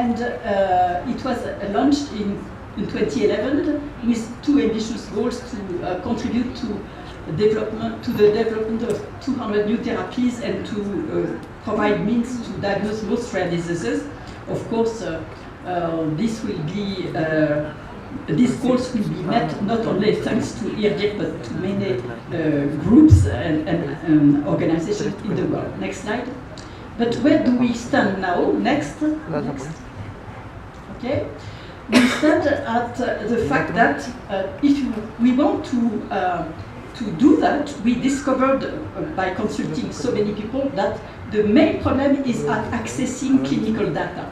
and it was launched in 2011 with two ambitious goals to contribute to the development of 200 new therapies and to provide means to diagnose most rare diseases. Of course, these goals will be met not only thanks to IRDiRC but to many groups and organizations in the world. Next slide. But where do we stand now? Next. Okay. We stand at the fact that if we want to do that, we discovered by consulting so many people that the main problem is at accessing clinical data.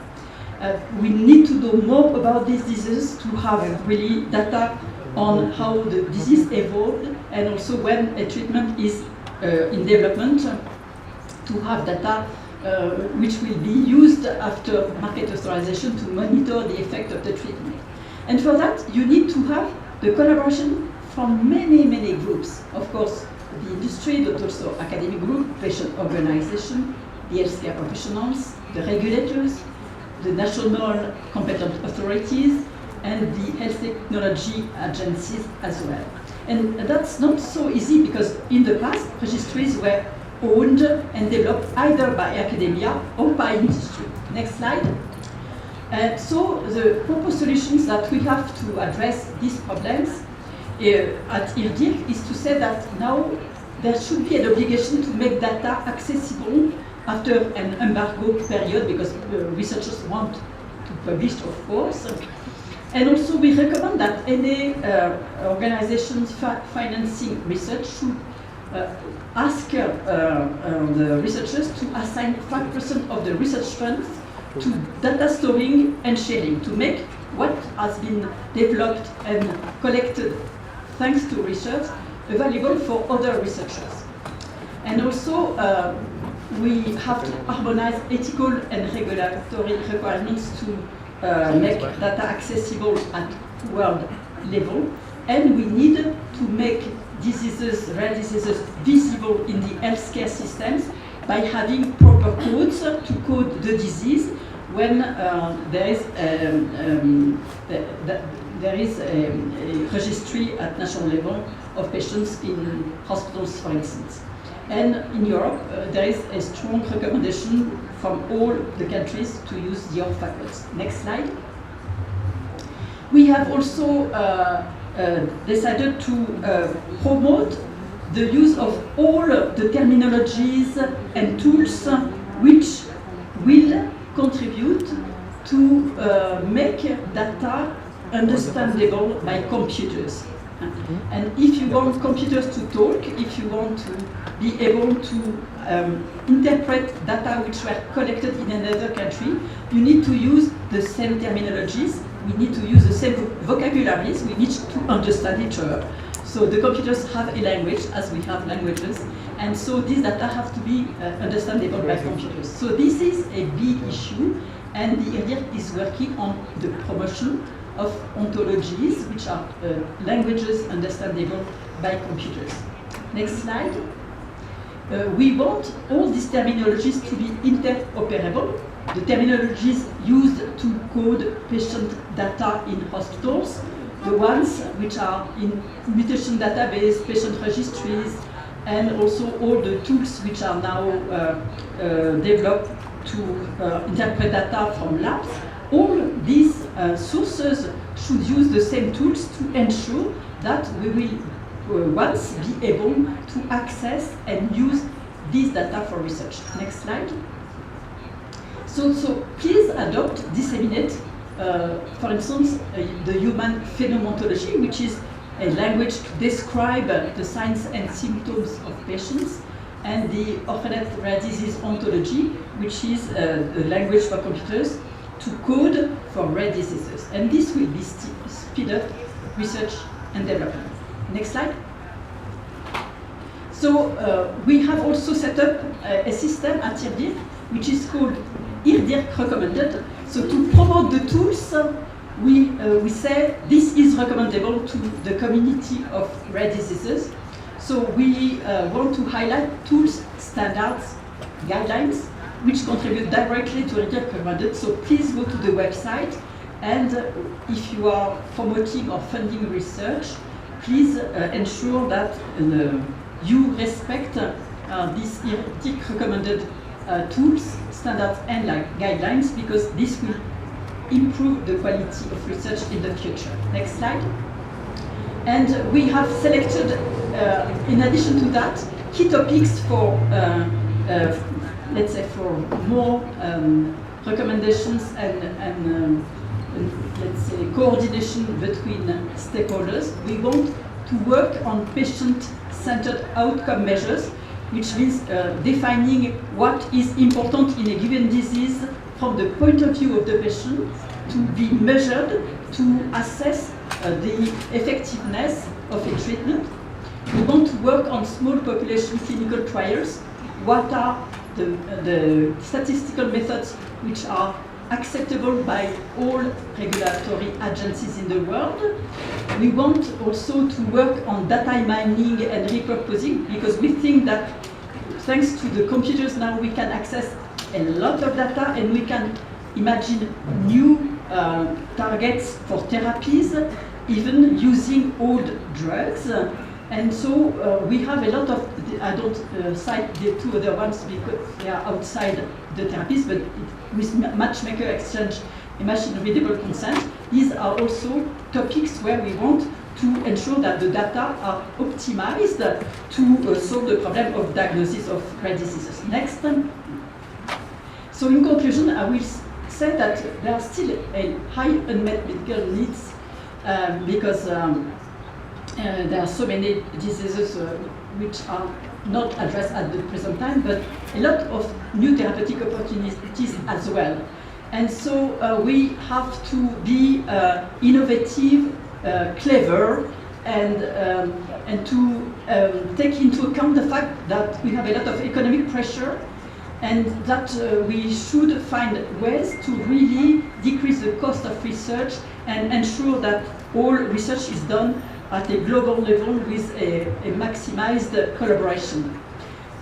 We need to know more about these diseases to have really data on how the disease evolved, and also when a treatment is in development, to have data which will be used after market authorization to monitor the effect of the treatment. And for that, you need to have the collaboration from many, many groups. Of course, the industry, but also academic group, patient organization, the healthcare professionals, the regulators, the national competent authorities, and the health technology agencies as well. And that's not so easy because in the past, registries were owned and developed either by academia or by industry. Next slide. So the proposed solutions that we have to address these problems at IRDiRC is to say that now there should be an obligation to make data accessible after an embargo period, because researchers want to publish, of course. And also we recommend that any organizations financing research should ask the researchers to assign 5% of the research funds to data storing and sharing, to make what has been developed and collected thanks to research available for other researchers. And also we have to harmonize ethical and regulatory requirements to make data accessible at world level, and we need to make rare diseases visible in the healthcare systems by having proper codes to code the disease when there is a registry at national level of patients in hospitals, for instance. And in Europe, there is a strong recommendation from all the countries to use the off-factors. Next slide. We have also decided to promote the use of all the terminologies and tools which will contribute to make data understandable by computers. And if you want computers to talk, if you want to be able to interpret data which were collected in another country, you need to use the same terminologies, we need to use the same vocabularies, we need to understand each other. So the computers have a language as we have languages, and so these data have to be understandable by computers. So this is a big issue, and the IRDiRC is working on the promotion of ontologies, which are languages understandable by computers. Next slide. We want all these terminologies to be interoperable. The terminologies used to code patient data in hospitals, the ones which are in mutation database, patient registries, and also all the tools which are now developed to interpret data from labs. All these sources should use the same tools to ensure that we will once be able to access and use these data for research. Next slide. So please adopt, disseminate, for instance, the human phenomenology, which is a language to describe the signs and symptoms of patients, and the orphanet rare disease ontology, which is the language for computers to code for rare diseases. And this will be speed up research and development. Next slide. So we have also set up a system at IRDiRC, which is called IRDiRC Recommended. So to promote the tools, we say this is recommendable to the community of rare diseases. So we want to highlight tools, standards, guidelines, which contribute directly to IRDiRC recommended. So please go to the website, and if you are promoting or funding research, please ensure that you respect these IRDiRC recommended tools, standards and guidelines, because this will improve the quality of research in the future. Next slide. And we have selected, in addition to that, key topics for, let's say, for more recommendations and let's say, coordination between stakeholders. We want to work on patient-centered outcome measures, which means defining what is important in a given disease from the point of view of the patient, to be measured to assess the effectiveness of a treatment. We want to work on small population clinical trials. What are the statistical methods which are acceptable by all regulatory agencies in the world? We want also to work on data mining and repurposing, because we think that thanks to the computers now we can access a lot of data, and we can imagine new targets for therapies, even using old drugs. And so we have a lot of, I don't cite the two other ones because they are outside the therapies, but with matchmaker exchange and machine readable consent, these are also topics where we want to ensure that the data are optimized to solve the problem of diagnosis of rare diseases. Next. So in conclusion, I will say that there are still a high unmet medical needs because there are so many diseases which are not addressed at the present time, but a lot of new therapeutic opportunities as well. And so we have to be innovative, clever, and to take into account the fact that we have a lot of economic pressure, and that we should find ways to really decrease the cost of research and ensure that all research is done at a global level with a maximized collaboration.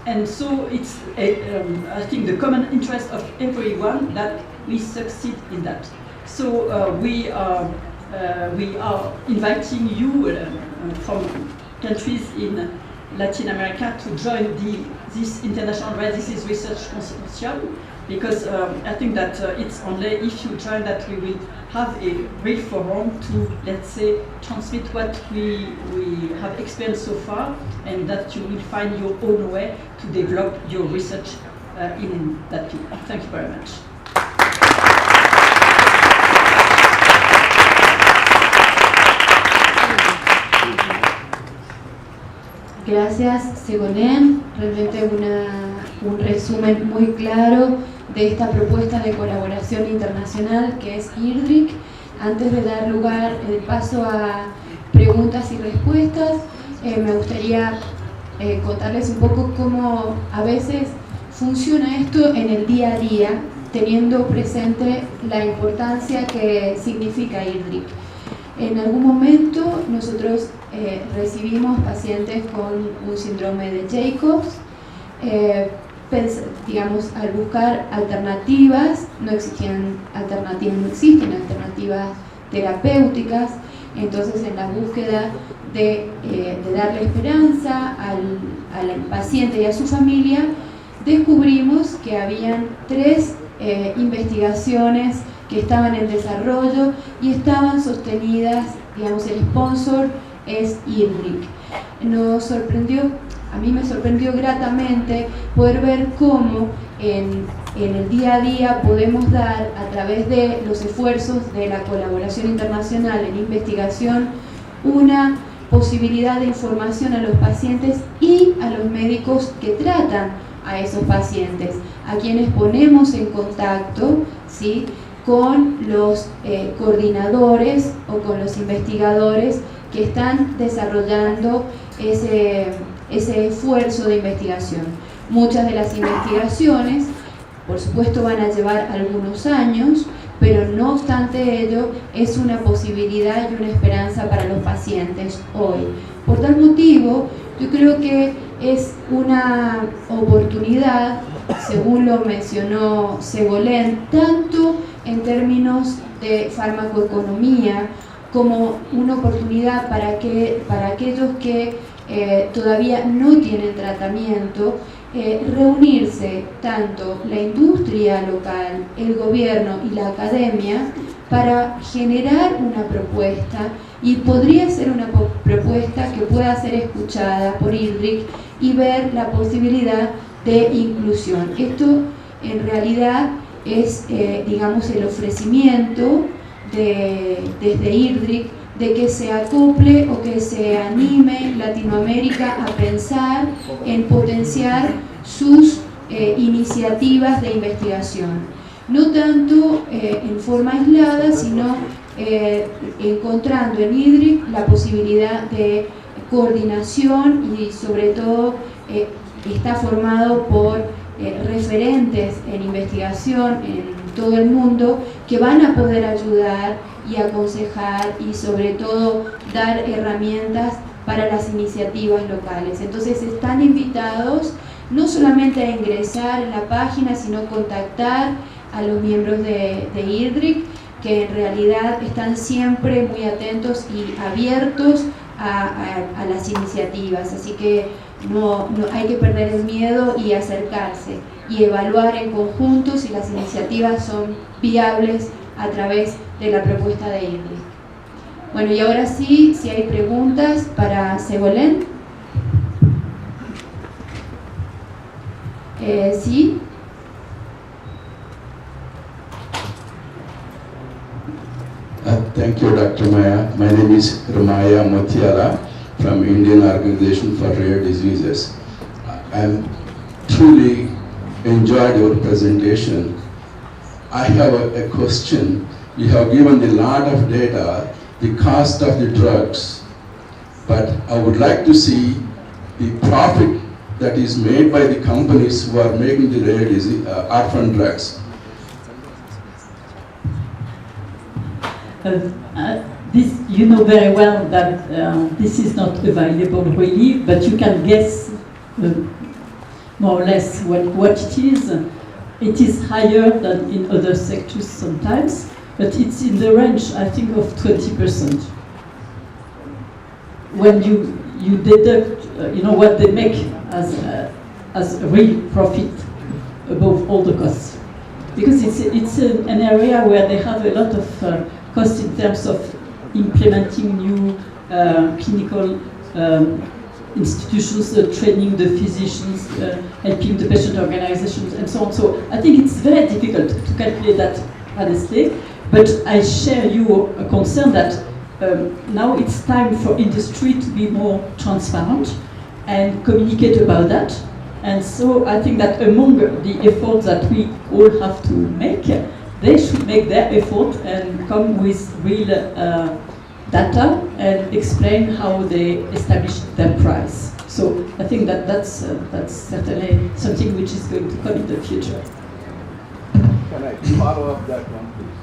And so it's, I think, the common interest of everyone that we succeed in that. So we are inviting you from countries in Latin America to join this International Rare Disease Research Consortium, because I think that it's only if you join that we will have a real forum to, let's say, transmit what we have experienced so far, and that you will find your own way to develop your research in that field. Thank you very much. Gracias, Segolene. Realmente un resumen muy claro de esta propuesta de colaboración internacional que es IRDiRC. Antes de dar lugar el paso a preguntas y respuestas, me gustaría contarles un poco cómo a veces funciona esto en el día a día, teniendo presente la importancia que significa IRDiRC. En algún momento nosotros recibimos pacientes con un síndrome de Jacobs. Digamos, al buscar alternativas, no existen alternativas terapéuticas. Entonces, en la búsqueda de darle esperanza al paciente y a su familia, descubrimos que habían 3 investigaciones que estaban en desarrollo y estaban sostenidas, digamos, el sponsor es IRDiRC. A mí me sorprendió gratamente poder ver cómo en el día a día podemos dar, a través de los esfuerzos de la colaboración internacional en investigación, una posibilidad de información a los pacientes y a los médicos que tratan a esos pacientes, a quienes ponemos en contacto, ¿sí?, con los coordinadores o con los investigadores que están desarrollando ese esfuerzo de investigación. Muchas de las investigaciones, por supuesto, van a llevar algunos años, pero no obstante ello, es una posibilidad y una esperanza para los pacientes hoy. Por tal motivo, yo creo que es una oportunidad, según lo mencionó Segolene, tanto en términos de farmacoeconomía como una oportunidad para aquellos que todavía no tienen tratamiento, reunirse tanto la industria local, el gobierno y la academia para generar una propuesta, y podría ser una propuesta que pueda ser escuchada por IRDiRC y ver la posibilidad de inclusión. Esto en realidad es, digamos, el ofrecimiento desde IRDiRC de que se acople o que se anime Latinoamérica a pensar en potenciar sus iniciativas de investigación, no tanto en forma aislada, sino encontrando en IRDiRC la posibilidad de coordinación, y sobre todo está formado por referentes en investigación en todo el mundo que van a poder ayudar y aconsejar y sobre todo dar herramientas para las iniciativas locales. Entonces están invitados no solamente a ingresar en la página, sino contactar a los miembros de IRDiRC, que en realidad están siempre muy atentos y abiertos a las iniciativas. Así que no hay que perder el miedo y acercarse y evaluar en conjunto si las iniciativas son viables a través de la propuesta de IRDiRC. Bueno, y ahora sí, si hay preguntas para Segolene. ¿Sí? Thank you, Dr. Maya. My name is Ramaya Motiala from Indian Organization for Rare Diseases. I truly enjoyed your presentation. I have a question. You have given a lot of data, the cost of the drugs, but I would like to see the profit that is made by the companies who are making the rare disease, orphan drugs. This, you know very well that this is not available really, but you can guess more or less what it is. It is higher than in other sectors sometimes, but it's in the range, I think, of 20%. When you deduct, you know, what they make as real profit above all the costs, because it's an area where they have a lot of costs in terms of implementing new clinical institutions, training the physicians, helping the patient organizations, and so on. So I think it's very difficult to calculate that honestly, but I share your concern that now it's time for industry to be more transparent and communicate about that. And so I think that among the efforts that we all have to make, they should make their effort and come with real data and explain how they establish their price. So I think that's certainly something which is going to come in the future. Can I follow up that one, please?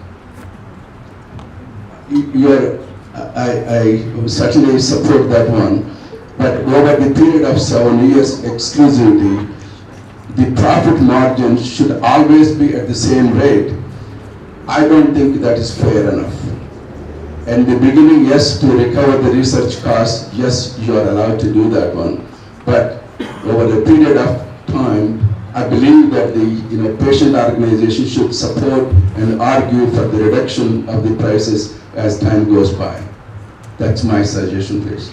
I certainly support that one, but over the period of 7 years exclusivity, the profit margin should always be at the same rate. I don't think that is fair enough. In the beginning, yes, to recover the research costs, yes, you are allowed to do that one. But over the period of time, I believe that the patient organization should support and argue for the reduction of the prices as time goes by. That's my suggestion, please.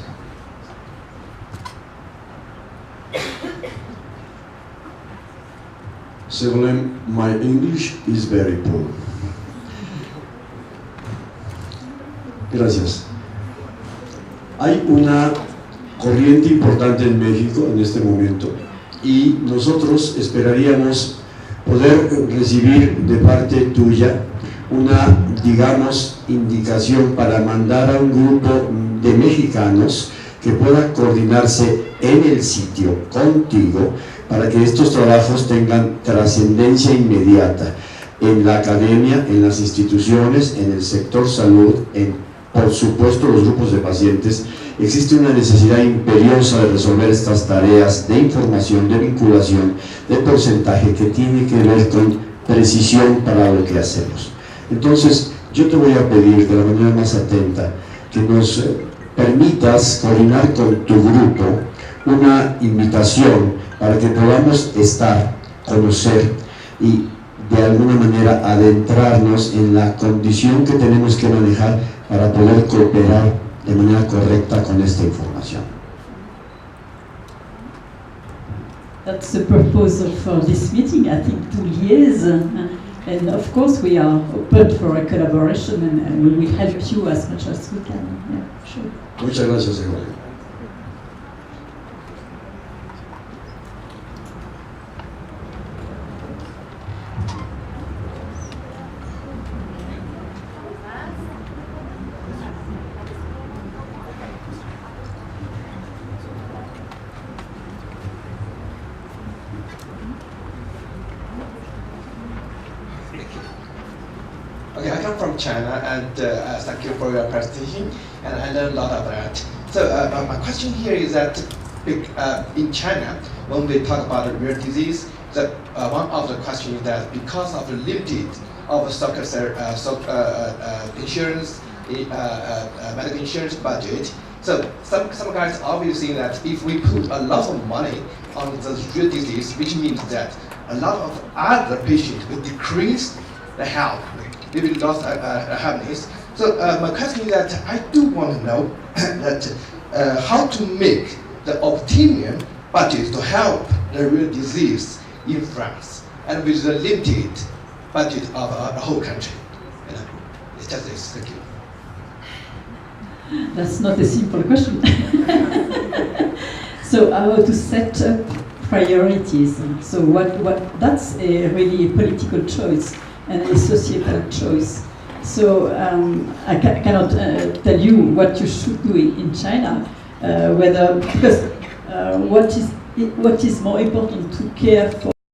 Segolene, my English is very poor. Gracias. Hay una corriente importante en México en este momento y nosotros esperaríamos poder recibir de parte tuya una, digamos, indicación para mandar a un grupo de mexicanos que pueda coordinarse en el sitio contigo para que estos trabajos tengan trascendencia inmediata en la academia, en las instituciones, en el sector salud, por supuesto los grupos de pacientes existe una necesidad imperiosa de resolver estas tareas de información, de vinculación, de porcentaje que tiene que ver con precisión para lo que hacemos. Entonces, yo te voy a pedir de la manera más atenta que nos permitas coordinar con tu grupo una invitación para que podamos estar, conocer y de alguna manera adentrarnos en la condición que tenemos que manejar para poder cooperar de manera correcta con esta información. That's the purpose of this meeting, I think, to liaise. And of course, we are open for a collaboration, and we will help you as much as we can. Yeah, sure. Muchas gracias, Segolene. Okay, I come from China, and thank you for your presentation, and I learned a lot of that. So my question here is that in China, when we talk about rare disease, that one of the questions is that because of the limited of insurance, medical insurance budget, so some guys obviously think that if we put a lot of money on the rare disease, which means that a lot of other patients will decrease the health. Maybe lost happiness. So my question is that I do want to know that how to make the optimum budget to help the rare disease in France and with the limited budget of the whole country. You know, it's just this. Thank you. That's not a simple question. So how to set up priorities? So that's really a political choice and a societal choice. So I cannot tell you what you should do in China, because what is more important to care for